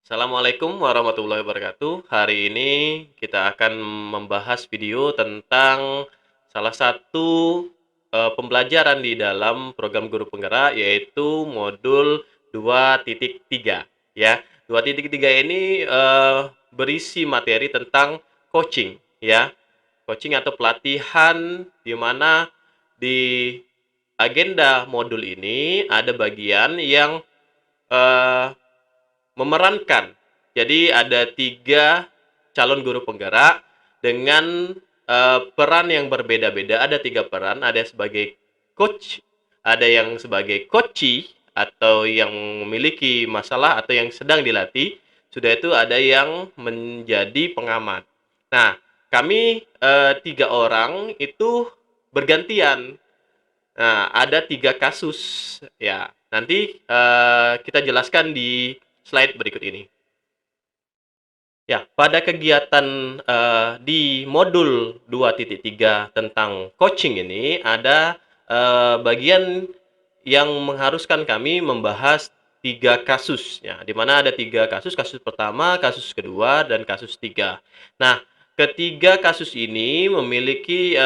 Assalamualaikum warahmatullahi wabarakatuh. Hari ini kita akan membahas video tentang salah satu pembelajaran di dalam program Guru Penggerak, yaitu modul 2.3 ya. 2.3 ini berisi materi tentang coaching ya. Coaching atau pelatihan, di mana di agenda modul ini ada bagian yang eh, memerankan. Jadi ada 3 calon guru penggerak dengan peran yang berbeda-beda. Ada 3 peran, ada sebagai coach, ada yang sebagai coachee atau yang memiliki masalah atau yang sedang dilatih. Sudah itu ada yang menjadi pengamat. Nah, kami 3 orang itu bergantian. Nah, ada 3 kasus ya. Nanti kita jelaskan di slide berikut ini. Ya, pada kegiatan di modul 2.3 tentang coaching ini ada bagian yang mengharuskan kami membahas 3 kasus ya, di mana ada 3 kasus, kasus pertama, kasus kedua, dan kasus 3. Nah, ketiga kasus ini memiliki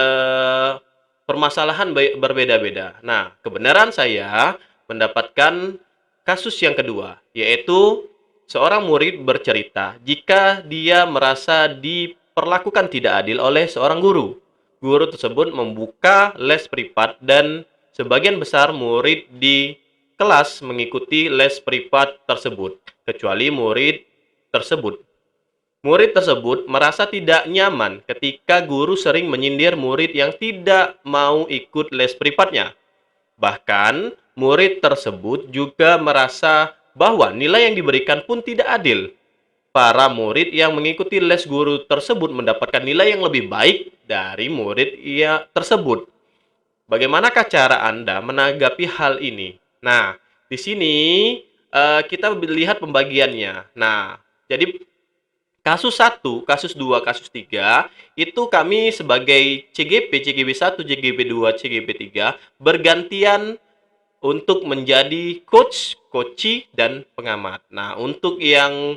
permasalahan berbeda-beda. Nah, kebenaran saya mendapatkan kasus yang kedua, yaitu seorang murid bercerita jika dia merasa diperlakukan tidak adil oleh seorang guru. Guru tersebut membuka les privat dan sebagian besar murid di kelas mengikuti les privat tersebut, kecuali murid tersebut. Murid tersebut merasa tidak nyaman ketika guru sering menyindir murid yang tidak mau ikut les privatnya. Bahkan, murid tersebut juga merasa bahwa nilai yang diberikan pun tidak adil. Para murid yang mengikuti les guru tersebut mendapatkan nilai yang lebih baik dari murid tersebut. Bagaimanakah cara Anda menanggapi hal ini? Nah, di sini kita lihat pembagiannya. Nah, jadi kasus 1, kasus 2, kasus 3 itu kami sebagai CGP, CGP 1, CGP 2, CGP 3 bergantian untuk menjadi coach, coachee, dan pengamat. Nah, untuk yang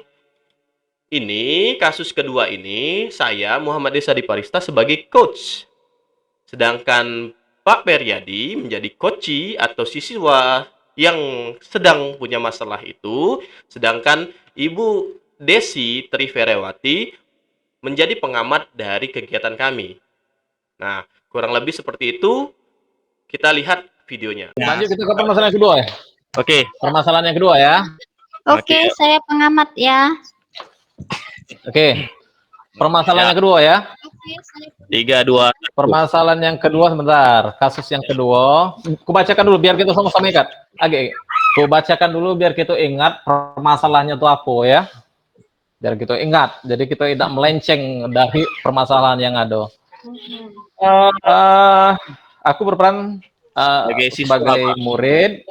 ini, kasus kedua ini, saya Muhammad Desa Diparista sebagai coach. Sedangkan Pak Peryadi menjadi coachee atau siswa yang sedang punya masalah itu. Sedangkan Ibu Desi Triferewati menjadi pengamat dari kegiatan kami. Nah, kurang lebih seperti itu. Kita lihat videonya. Lanjut kita ke permasalahan yang kedua ya. Oke. Permasalahan yang kedua ya. Oke, saya pengamat ya. Oke. Permasalahan yang kedua ya. 3, 2. Permasalahan yang kedua sebentar. Kasus yang kedua. Kubacakan dulu biar kita sama-sama ingat. Oke. Kubacakan dulu biar kita ingat permasalahannya itu apa ya. Biar kita ingat. Jadi kita tidak melenceng dari permasalahan yang ada. Aku berperan sebagai murid,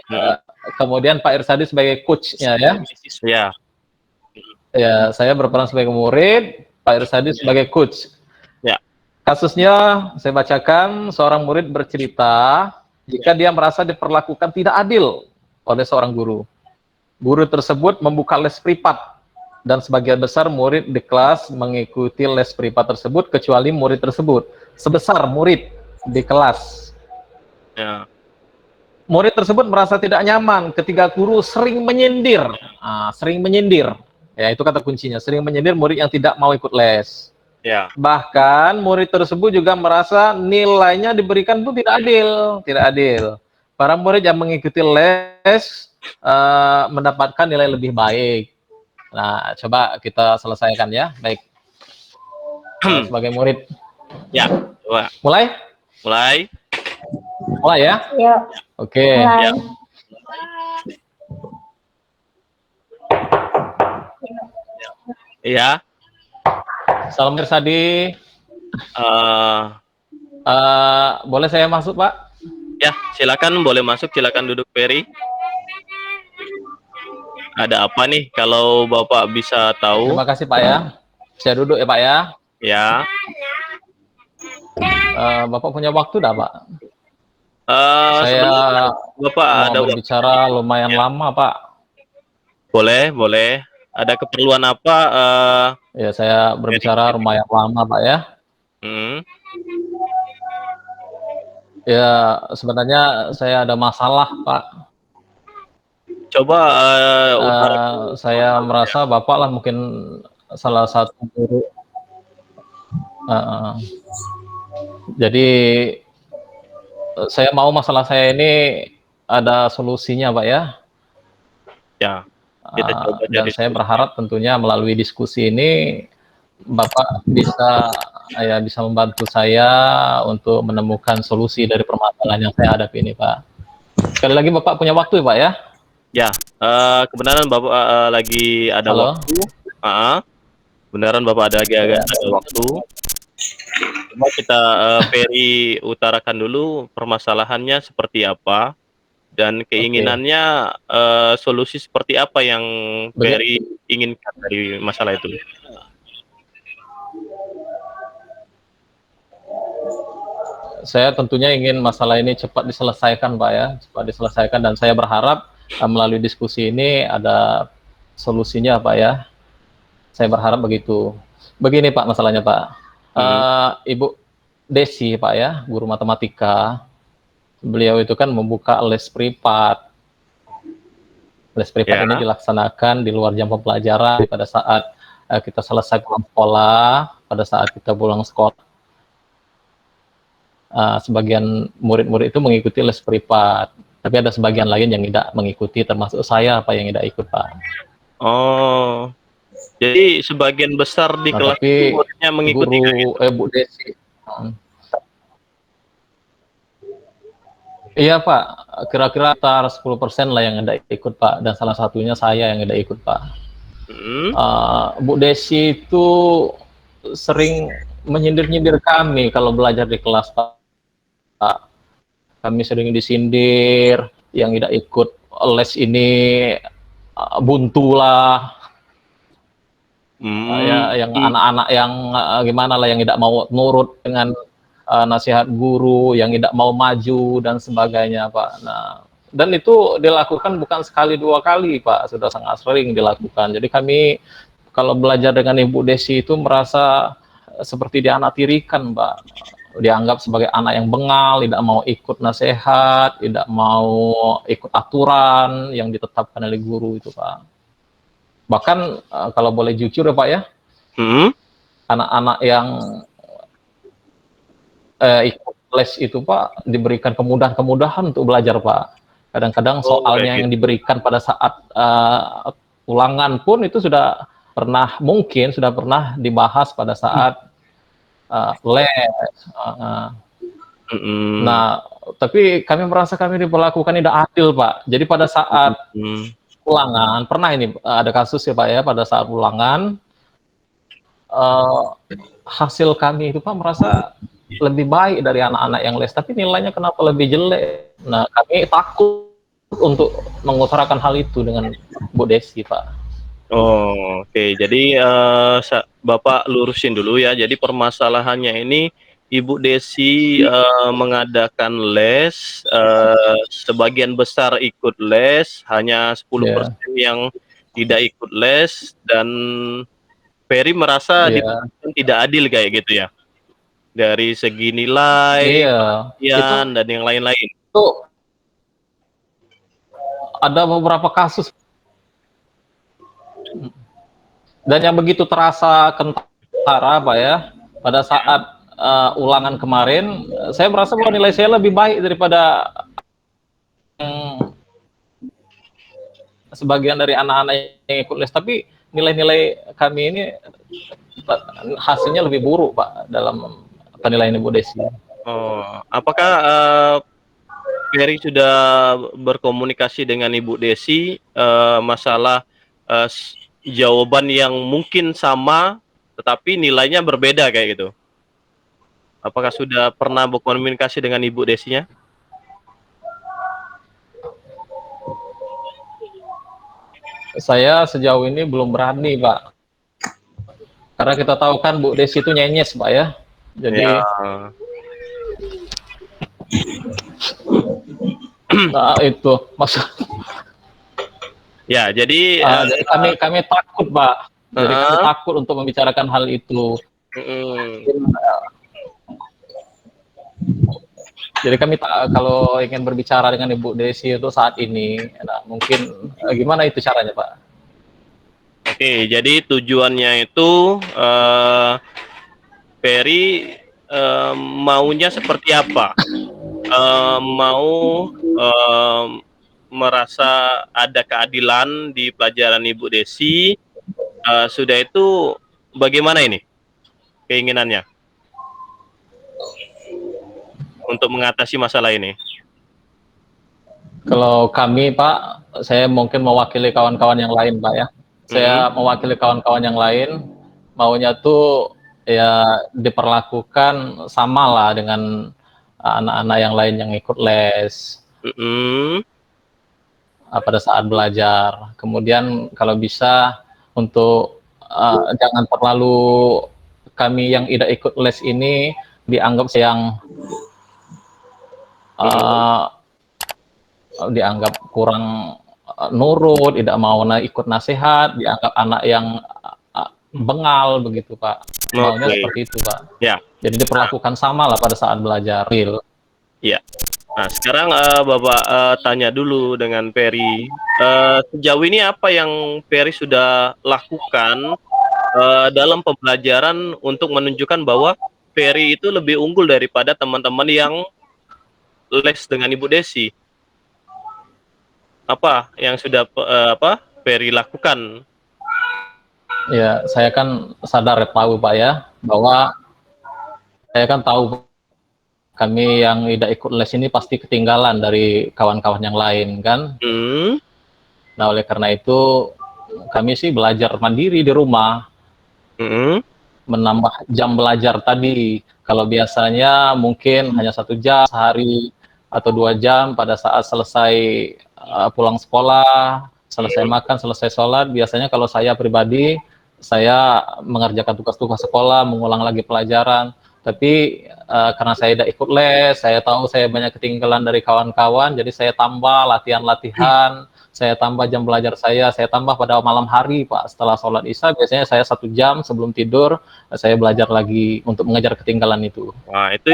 kemudian Pak Irsadi sebagai coachnya ya. Ya. Ya, saya berperan sebagai murid, Pak Irsadi sebagai coach. Ya. Kasusnya saya bacakan, seorang murid bercerita jika dia merasa diperlakukan tidak adil oleh seorang guru. Guru tersebut membuka les privat dan sebagian besar murid di kelas mengikuti les privat tersebut kecuali murid tersebut. Sebesar murid di kelas. Ya. Murid tersebut merasa tidak nyaman ketika guru sering menyindir. Sering menyindir. Ya, itu kata kuncinya. Sering menyindir murid yang tidak mau ikut les. Ya. Bahkan murid tersebut juga merasa nilainya diberikan pun tidak adil. Tidak adil. Para murid yang mengikuti les mendapatkan nilai lebih baik. Nah, coba kita selesaikan ya. Baik. Sebagai murid. Ya, coba. Mulai? Mulai. Mulai ya? Yuk. Oke. Mulai. Iya. Salam Irsadi. Boleh saya masuk, Pak? Ya, silakan boleh masuk, silakan duduk Ferry. Ada apa nih kalau Bapak bisa tahu? Terima kasih Pak ya. Saya duduk ya Pak ya. Ya. Bapak punya waktu dah Pak? Saya Sebenarnya Bapak mau ada waktu berbicara lumayan ya? lama, Pak. Boleh, boleh. Ada keperluan apa, Ya, saya Ferry? berbicara lumayan lama, Pak ya. Mhm. Ya, sebenarnya saya ada masalah, Pak. Coba, utarakan Saya masalahnya. merasa Bapak lah mungkin salah satu guru. Heeh. Jadi saya mau masalah saya ini ada solusinya, Pak ya. Ya, kita coba Dan cari saya solusinya. berharap tentunya melalui diskusi ini Bapak bisa membantu saya untuk menemukan solusi dari permasalahan yang saya hadapi ini, Pak. Sekali lagi Bapak punya waktu, Pak ya? Ya, kebenaran Bapak, lagi ada Halo? waktu, heeh, kebenaran Bapak ada waktu. Coba kita, Ferry utarakan dulu permasalahannya seperti apa, dan Oke. keinginannya, solusi seperti apa yang Begi Ferry inginkan dari masalah itu. Saya tentunya ingin masalah ini cepat diselesaikan, Pak ya, cepat diselesaikan dan saya berharap, melalui diskusi ini ada solusinya, Pak ya. Saya berharap begitu. Begini Pak masalahnya Pak, Mhm, Ibu Desi Pak ya, guru matematika, beliau itu kan membuka les privat. Les privat ya, ini dilaksanakan di luar jam pembelajaran pada saat, kita selesai pulang sekolah, pada saat kita pulang sekolah, sebagian murid-murid itu mengikuti les privat, tapi ada sebagian lain yang tidak mengikuti, termasuk saya Pak yang tidak ikut Pak. oh, jadi sebagian besar di Nah kelas itu tapi muridnya mengikuti kayak gitu? Bu Desi iya Pak, kira-kira sekitar 10% lah yang tidak ikut Pak, dan salah satunya saya yang tidak ikut Pak. Mhm, Bu Desi itu sering menyindir-nyindir kami kalau belajar di kelas Pak. Kami sering disindir, yang tidak ikut les ini buntu lah, ya yang mmm, anak-anak yang gimana lah yang tidak mau nurut dengan nasihat guru, yang tidak mau maju dan sebagainya Pak. Nah, dan itu dilakukan bukan sekali dua kali Pak, sudah sangat sering dilakukan. Jadi kami kalau belajar dengan Ibu Desi itu merasa seperti dianaktirikan Pak, dianggap sebagai anak yang bengal, tidak mau ikut nasihat, tidak mau ikut aturan yang ditetapkan oleh guru itu Pak. Bahkan kalau boleh jujur ya Pak ya, mhm, anak-anak yang ikut les itu Pak, diberikan kemudahan-kemudahan untuk belajar Pak. Kadang-kadang oh kayak soalnya yang gitu, diberikan pada saat ulangan pun itu mungkin sudah pernah dibahas pada saat les. mhm, Nah, tapi kami merasa kami diperlakukan tidak adil Pak. Jadi pada saat mhm, ulangan, pernah ini ada kasus ya Pak ya, pada saat ulangan eh, hasil kami itu Pak merasa lebih baik dari anak-anak yang les, tapi nilainya kenapa lebih jelek? Nah, kami takut untuk mengutarakan hal itu dengan Bu Desi, Pak. oh, oke. Jadi, Bapak lurusin dulu ya, jadi permasalahannya ini Ibu Desi, mengadakan les, sebagian besar ikut les, hanya Iya, 10% yang tidak ikut les, dan Ferry merasa iya, diperlakukan tidak adil kayak gitu ya? Dari segi nilai, iya. Itu perhatian, dan yang lain-lain? ada beberapa kasus dan yang begitu terasa kentara, Pak ya, pada Ya, saat ulangan kemarin, saya merasa bahwa nilai saya lebih baik daripada yang sebagian dari anak-anak yang ikut les, tapi nilai-nilai kami ini hasilnya lebih buruk Pak dalam penilaian Ibu Desi. oh, apakah, Ferry sudah berkomunikasi dengan Ibu Desi, masalah, jawaban yang mungkin sama, tetapi nilainya berbeda kayak gitu? Apakah sudah pernah berkomunikasi dengan Ibu Desinya? Saya sejauh ini belum berani Pak, karena kita tahu kan Bu Desi itu nyenyes Pak ya, Ya, jadi Nah, itu maksud. Ya, jadi Jadi kami takut, Pak. Jadi kami heeh, takut untuk membicarakan hal itu. mhm. Jadi kami kalau ingin berbicara dengan Ibu Desi itu saat ini, nah, mungkin gimana itu caranya, Pak? Oke, jadi tujuannya itu, Ferry, maunya seperti apa? Mau, merasa ada keadilan di pelajaran Ibu Desi, sudah itu bagaimana ini keinginannya untuk mengatasi masalah ini? Kalau kami, Pak, saya mungkin mewakili kawan-kawan yang lain, Pak ya. Mhm, Saya mewakili kawan-kawan yang lain, maunya tuh ya diperlakukan sama lah dengan anak-anak yang lain yang ikut les mhm, pada saat belajar. Kemudian kalau bisa untuk jangan terlalu kami yang tidak ikut les ini dianggap yang mhm, uh, dianggap kurang nurut, tidak mau ikut nasihat, dianggap anak yang bengal begitu, Pak. Maunya oke, seperti itu, Pak. ya, Jadi diperlakukan sama lah pada saat belajar. Real. ya. Nah, sekarang, Bapak, tanya dulu dengan Ferry, sejauh ini apa yang Ferry sudah lakukan, dalam pembelajaran untuk menunjukkan bahwa Ferry itu lebih unggul daripada teman-teman yang les dengan Ibu Desi? Apa yang sudah, Ferry lakukan? Ya, saya kan sadar tahu, Pak ya, bahwa saya kan tahu kami yang tidak ikut les ini pasti ketinggalan dari kawan-kawan yang lain kan. Hmm, Nah, oleh karena itu kami sih belajar mandiri di rumah, mhm, menambah jam belajar tadi. Kalau biasanya mungkin hanya 1 jam sehari atau 2 jam pada saat selesai pulang sekolah, selesai mhm, makan, selesai sholat. Biasanya kalau saya pribadi, saya mengerjakan tugas-tugas sekolah, mengulang lagi pelajaran. Tapi karena saya tidak ikut les, saya tahu saya banyak ketinggalan dari kawan-kawan, jadi saya tambah latihan-latihan, saya tambah jam belajar saya tambah pada malam hari, Pak. Setelah sholat isya, biasanya saya 1 jam sebelum tidur, saya belajar lagi untuk mengejar ketinggalan itu. wah itu,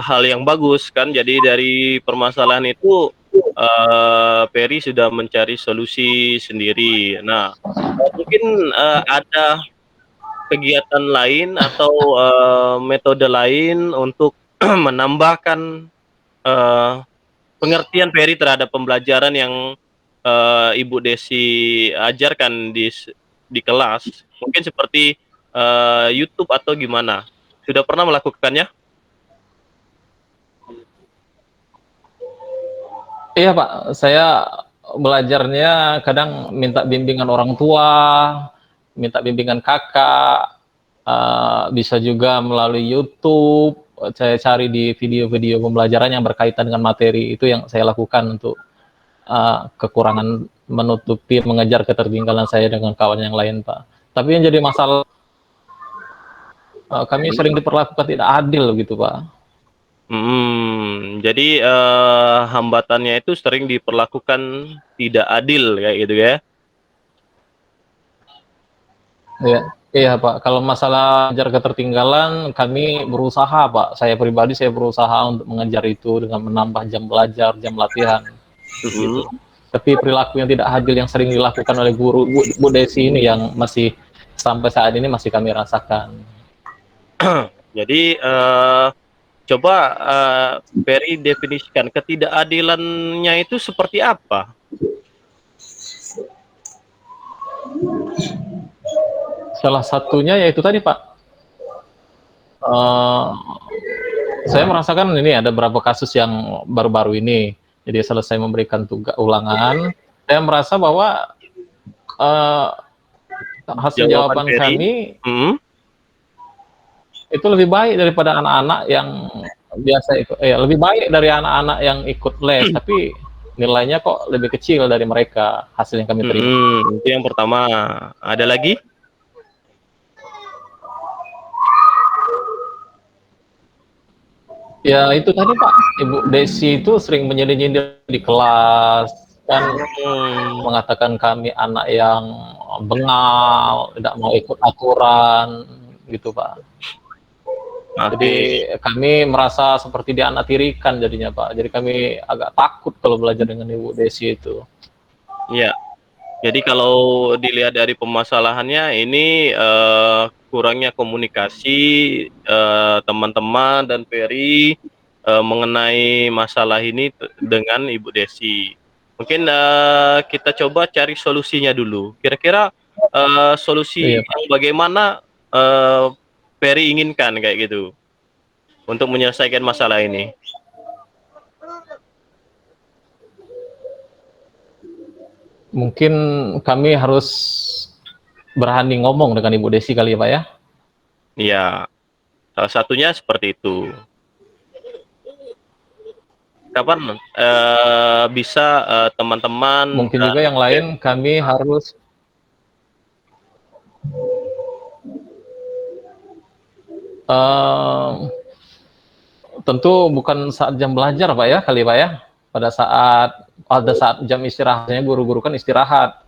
hal yang bagus kan. Jadi dari permasalahan itu, Ferry sudah mencari solusi sendiri. Nah, mungkin, ada kegiatan lain atau, metode lain untuk menambahkan, eee, pengertian Ferry terhadap pembelajaran yang, Ibu Desi ajarkan di kelas, mungkin seperti, YouTube atau gimana? Sudah pernah melakukannya? Iya, Pak, saya belajarnya kadang minta bimbingan orang tua, minta bimbingan kakak, bisa juga melalui YouTube, saya cari di video-video pembelajaran yang berkaitan dengan materi, itu yang saya lakukan untuk kekurangan menutupi, mengejar ketertinggalan saya dengan kawan yang lain, Pak. Tapi yang jadi masalah, kami sering diperlakukan tidak adil gitu, Pak. Jadi, hambatannya itu sering diperlakukan tidak adil kayak gitu ya? Iya, iya Pak. Kalau masalah mengejar ketertinggalan, kami berusaha Pak. Saya pribadi saya berusaha untuk mengejar itu dengan menambah jam belajar, jam latihan, Mhm. gitu. Tapi perilaku yang tidak adil yang sering dilakukan oleh guru Bu Desi ini yang masih sampai saat ini masih kami rasakan. Jadi, coba, Ferry definisikan ketidakadilannya itu seperti apa? Salah satunya yaitu tadi Pak, uh, saya merasakan ini ada beberapa kasus yang baru-baru ini. Jadi selesai memberikan tugas ulangan, saya merasa bahwa uh, hasil Jawaban jawaban Ferry? kami Mhm, itu lebih baik daripada anak-anak yang biasa ikut, lebih baik dari anak-anak yang ikut les, tapi nilainya kok lebih kecil dari mereka hasil yang kami terima. itu yang pertama. Ada lagi? Ya itu tadi Pak, Ibu Desi itu sering menyindir-nyindir di kelas, kan Hmm, mengatakan kami anak yang bengal, tidak mau ikut aturan, gitu Pak. Jadi oke. kami merasa seperti dianaktirikan jadinya Pak. Jadi kami agak takut kalau belajar dengan Ibu Desi itu. Ya. Jadi kalau dilihat dari permasalahannya ini kurangnya komunikasi teman-teman dan Ferry mengenai masalah ini dengan Ibu Desi. Mungkin kita coba cari solusinya dulu. Kira-kira solusi Iya Pak. yang bagaimana eh, Ferry inginkan kayak gitu untuk menyelesaikan masalah ini. Mungkin kami harus berani ngomong dengan Ibu Desi kali ya Pak ya. Ya, salah satunya seperti itu. Kapan bisa teman-teman Mungkin dan juga yang lain kami harus uh, tentu bukan saat jam belajar Pak ya kali Pak ya. Pada saat jam istirahatnya guru-guru kan istirahat.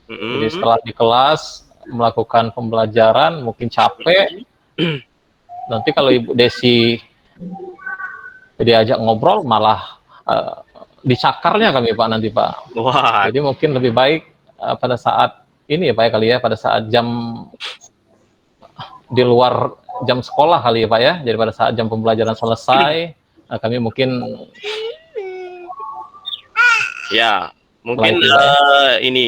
Jadi mm, setelah di kelas melakukan pembelajaran mungkin capek. Nanti kalau Ibu Desi diajak ngobrol malah dicakarnya kami Pak nanti Pak. wah, Jadi mungkin lebih baik pada saat ini ya Pak ya kali ya, pada saat jam di luar jam sekolah kali ya Pak ya. Jadi pada saat jam pembelajaran selesai, kami mungkin ya setelah mungkin itu Pak ya. ini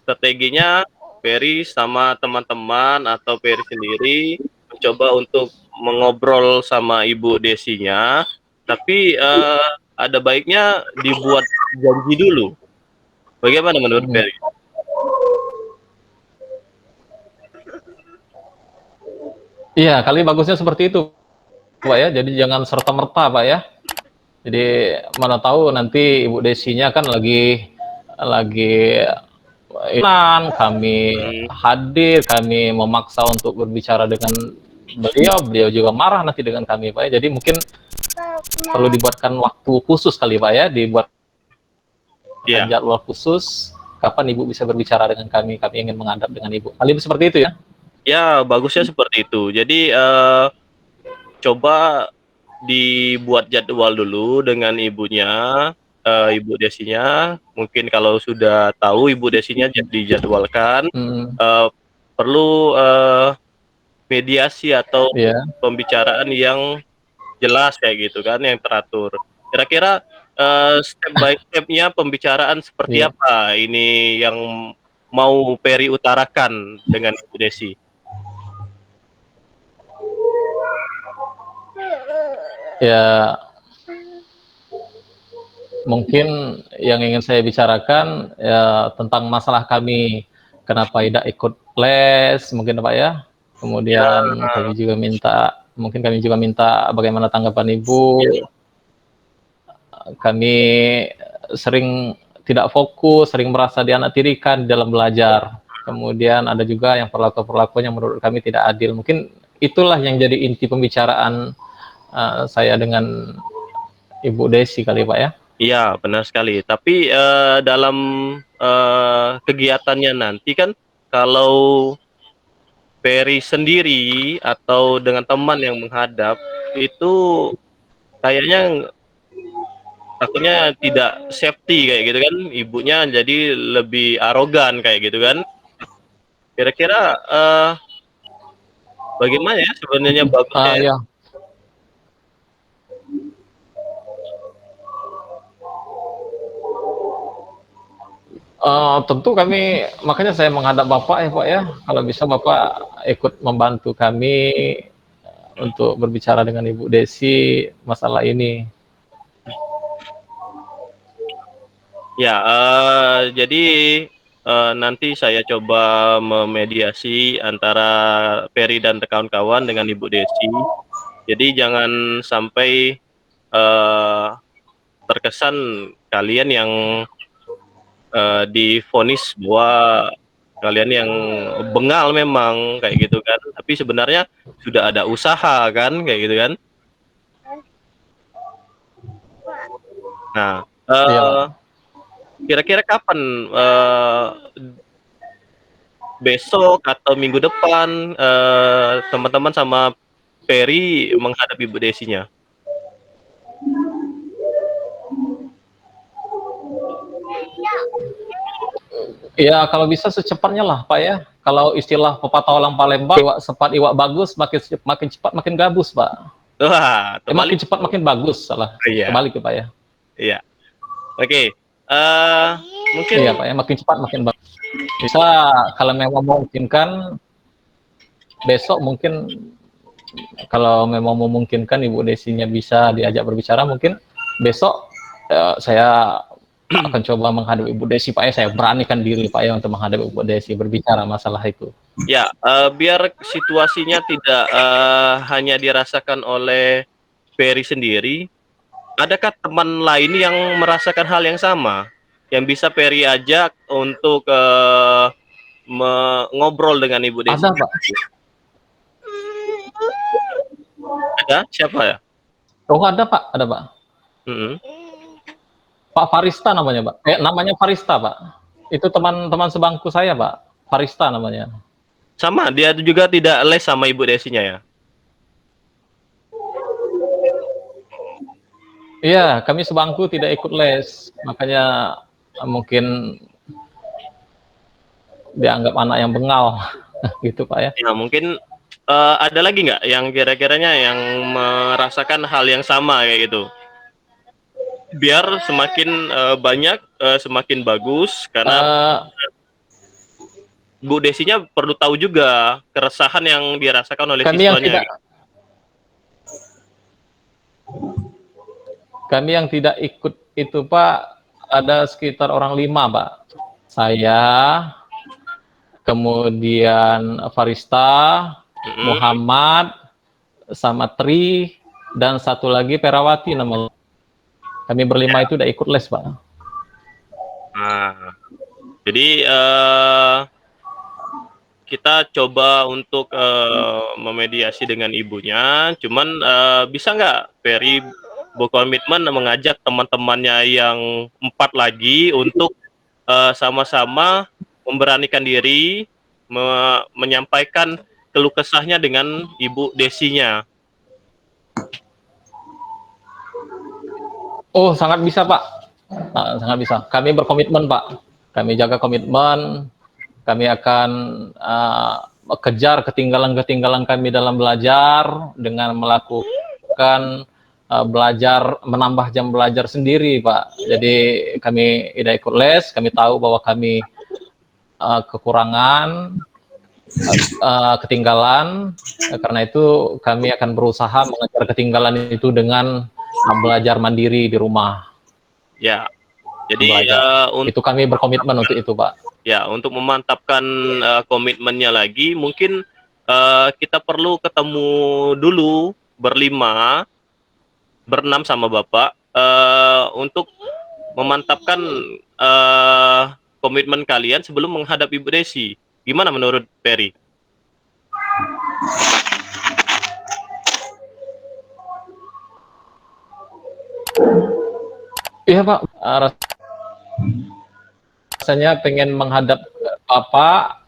strateginya Ferry sama teman-teman atau Ferry sendiri mencoba untuk mengobrol sama Ibu Desinya, tapi ada baiknya dibuat janji dulu. Bagaimana menurut Hmm. Ferry? Iya, kali bagusnya seperti itu Pak ya. Jadi jangan serta-merta Pak ya. Jadi mana tahu nanti Ibu Desinya kan lagi kami Hmm, hadir, kami memaksa untuk berbicara dengan beliau, beliau juga marah nanti dengan kami Pak ya. Jadi mungkin perlu dibuatkan waktu khusus kali Pak ya, dibuatkan ya. jadwal khusus kapan Ibu bisa berbicara dengan kami ingin menghadap dengan Ibu. Kali seperti itu ya. Ya, bagusnya seperti itu. Jadi coba dibuat jadwal dulu dengan ibunya, Ibu Desinya. Mungkin kalau sudah tahu Ibu Desinya dijadwalkan, Hmm, eee, perlu, mediasi atau ya, pembicaraan yang jelas kayak gitu kan, yang teratur. Kira-kira, step by step-nya pembicaraan seperti iya. apa ini yang mau Ferry utarakan dengan Ibu Desi? Ya, mungkin yang ingin saya bicarakan ya tentang masalah kami kenapa tidak ikut les mungkin Pak ya. Ya, Kemudian kami juga minta bagaimana tanggapan Ibu. ya, Kami sering tidak fokus, sering merasa dianaktirikan dalam belajar. Kemudian ada juga yang perlakuan-perlakuan yang menurut kami tidak adil. Mungkin itulah yang jadi inti pembicaraan saya dengan Ibu Desi kali Pak ya. iya, benar sekali. Tapi, dalam, kegiatannya nanti kan kalau Ferry sendiri atau dengan teman yang menghadap, itu kayaknya takutnya tidak safety kayak gitu kan, ibunya jadi lebih arogan kayak gitu kan. Kira-kira, bagaimana ya sebenarnya bagusnya ya? Ya, tentu kami makanya saya menghadap Bapak ya Pak ya, kalau bisa Bapak ikut membantu kami untuk berbicara dengan Ibu Desi masalah ini. Ya, jadi, nanti saya coba memediasi antara Ferry dan kawan-kawan dengan Ibu Desi. Jadi jangan sampai, eee, terkesan kalian yang, divonis bahwa kalian yang bengal memang, kayak gitu kan. Tapi sebenarnya sudah ada usaha kan, kayak gitu kan. Nah, Iya, Pak. kira-kira kapan, besok atau minggu depan, teman-teman sama Ferry menghadap Ibu Desinya? Ya kalau bisa secepatnya lah Pak ya. Kalau istilah pepatah orang Palembang, iwak cepat iwak bagus, makin cepat makin gabus Pak. Wah, Makin terbalik cepat tuh. makin bagus, salah. Iya Kebalik ya Pak ya. iya. Oke, eee, mungkin Iya Pak ya, makin cepat makin bagus. Bisa kalau memang memungkinkan besok mungkin, kalau memang memungkinkan Ibu Desinya bisa diajak berbicara, mungkin besok saya akan coba menghadapi Ibu Desi Pak ya. Saya beranikan diri Pak ya untuk menghadapi Ibu Desi, berbicara masalah itu. ya, biar situasinya tidak, hanya dirasakan oleh Ferry sendiri, adakah teman lain yang merasakan hal yang sama? Yang bisa Ferry ajak untuk, ngobrol dengan Ibu Ada Desinya Pak. tadi? Ada? Siapa ya? Oh ada Pak, ada Pak. Mhm. Pak Farista namanya Pak. Namanya Farista Pak. Itu teman-teman sebangku saya Pak. Farista namanya. Sama, dia juga tidak les sama Ibu Desinya ya? Iya, kami sebangku tidak ikut les, makanya mungkin dianggap anak yang bengal, gitu Pak ya. Ya mungkin, ada lagi nggak yang kira-kiranya yang merasakan hal yang sama kayak gitu? Biar semakin, banyak, semakin bagus karena Eh, Bu Desinya perlu tahu juga keresahan yang dirasakan oleh kami yang siswanya tidak gitu. kami yang tidak ikut itu Pak, ada sekitar orang 5 Pak. Saya, kemudian Farista, Mhm. Muhammad, sama Tri, dan satu lagi Perawati namanya. Kami berlima itu udah ikut les Pak. Nah, jadi, kita coba untuk, memediasi dengan ibunya, cuman, bisa nggak Ferry berkomitmen mengajak teman-temannya yang 4 lagi untuk, sama-sama memberanikan diri menyampaikan keluh kesahnya dengan Ibu Desinya. Oh, sangat bisa, Pak. Sangat bisa. Kami berkomitmen, Pak. Kami jaga komitmen. Kami akan kejar ketinggalan-ketinggalan kami dalam belajar dengan melakukan belajar, menambah jam belajar sendiri, Pak. Jadi kami tidak ikut les. Kami tahu bahwa kami kekurangan, ketinggalan. Karena itu kami akan berusaha mengejar ketinggalan itu dengan belajar mandiri di rumah. Ya, jadi, Belajar. Itu kami berkomitmen untuk itu, Pak. ya, untuk memantapkan, komitmennya lagi mungkin, kita perlu ketemu dulu berlima, berenam sama Bapak, untuk memantapkan, komitmen kalian sebelum menghadap Ibu Desi. Gimana menurut Ferry? Iya, Pak. Rasanya pengen menghadap Bapak,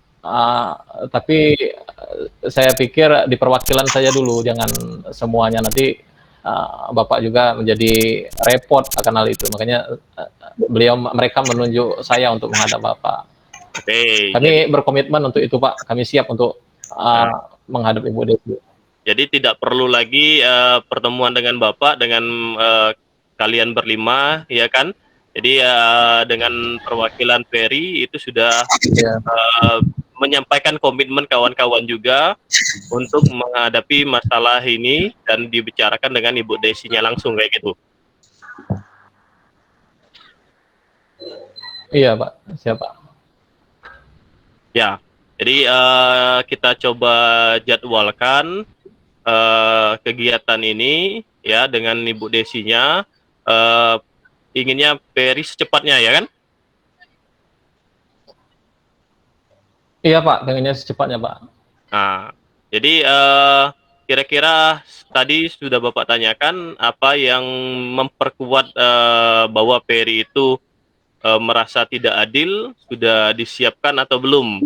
tapi saya pikir di perwakilan saya dulu, jangan semuanya. Nanti Bapak juga menjadi repot akan hal itu. Makanya mereka menunjuk saya untuk menghadap Bapak. Oke, jadi, Kami berkomitmen untuk itu, Pak. Kami siap untuk nah, menghadap Ibu Desi. jadi tidak perlu lagi, pertemuan dengan Bapak dengan, kalian berlima, ya kan? Jadi, dengan perwakilan Ferry itu sudah, Ya. menyampaikan komitmen kawan-kawan juga untuk menghadapi masalah ini dan dibicarakan dengan Ibu Desinya langsung kayak gitu. Iya, Pak. Siapa? Ya, jadi, kita coba jadwalkan, kegiatan ini ya dengan Ibu Desinya, eee, inginnya Ferry secepatnya ya kan? Iya, Pak. Pengennya secepatnya, Pak. Nah, jadi, kira-kira tadi sudah Bapak tanyakan apa yang memperkuat bahwa Peri itu merasa tidak adil, sudah disiapkan atau belum?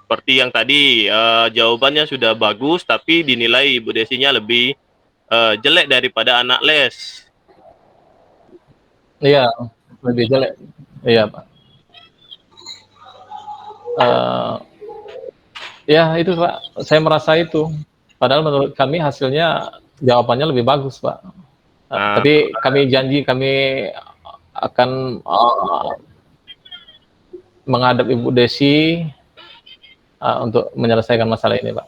Seperti yang tadi jawabannya sudah bagus, tapi dinilai Ibu Desinya lebih jelek daripada anak les. Iya, lebih jelek. Iya, Pak. Ya itu Pak, saya merasa itu. Padahal menurut kami hasilnya jawabannya lebih bagus Pak. Nah, Tapi kami janji kami akan menghadap Ibu Desi untuk menyelesaikan masalah ini Pak.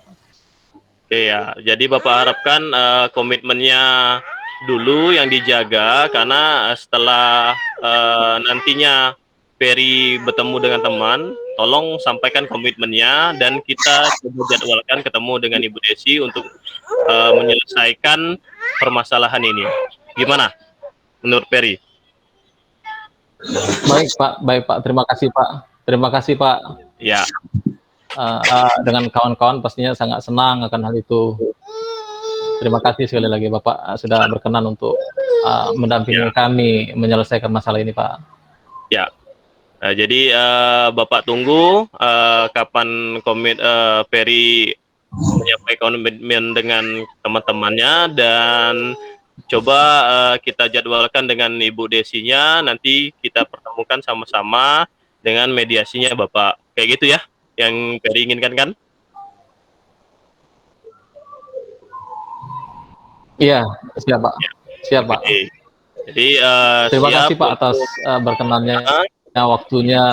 iya, jadi Bapak harapkan komitmennya dulu yang dijaga, karena setelah nantinya Ferry bertemu dengan teman, tolong sampaikan komitmennya dan kita coba jadwalkan ketemu dengan Ibu Desi untuk menyelesaikan permasalahan ini. Gimana menurut Ferry? Baik Pak. Terima kasih Pak. Terima kasih Pak. Ya, Dengan kawan-kawan pastinya sangat senang akan hal itu. Terima kasih sekali lagi Bapak sudah berkenan untuk mendampingi kami menyelesaikan masalah ini Pak. ya. Jadi Bapak tunggu kapan Ferry menyampaikan komitmen dengan teman-temannya, dan coba kita jadwalkan dengan Ibu Desinya, nanti kita pertemukan sama-sama dengan mediasinya Bapak. Kayak gitu ya, yang Ferry inginkan kan? Iya, siap Pak. Siap Pak. Oke. Jadi Terima siap kasih Pak atas untuk berkenannya waktunya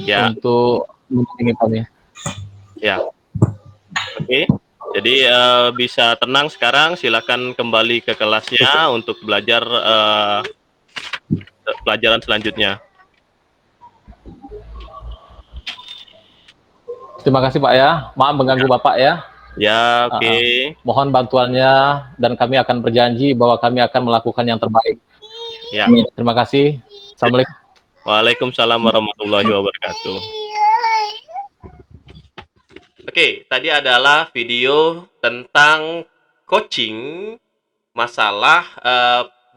ya, untuk mendampingi kami. ya. Oke. Jadi bisa tenang sekarang, silakan kembali ke kelasnya untuk belajar pelajaran selanjutnya. Terima kasih Pak ya. Maaf mengganggu Bapak ya. Ya, oke. Mohon bantuannya dan kami akan berjanji bahwa kami akan melakukan yang terbaik. Ya. Terima kasih. Assalamualaikum. Waalaikumsalam warahmatullahi wabarakatuh. Oke, tadi adalah video tentang coaching masalah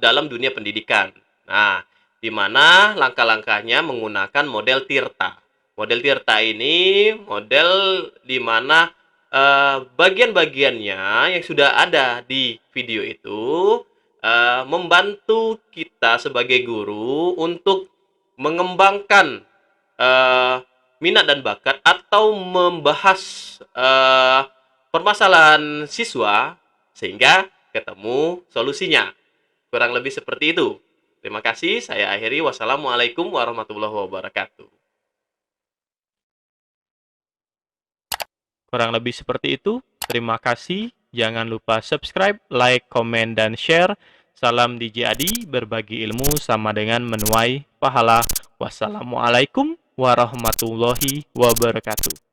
dalam dunia pendidikan. Nah, di mana langkah-langkahnya menggunakan model Tirta. Model Tirta ini model di mana bagian-bagiannya yang sudah ada di video itu membantu kita sebagai guru untuk mengembangkan minat dan bakat atau membahas permasalahan siswa sehingga ketemu solusinya. Kurang lebih seperti itu. Terima kasih, saya akhiri. Wassalamualaikum warahmatullahi wabarakatuh. Kurang lebih seperti itu. Terima kasih. Jangan lupa subscribe, like, komen, dan share. Salam DJ Adi, berbagi ilmu sama dengan menuai pahala. Wassalamualaikum warahmatullahi wabarakatuh.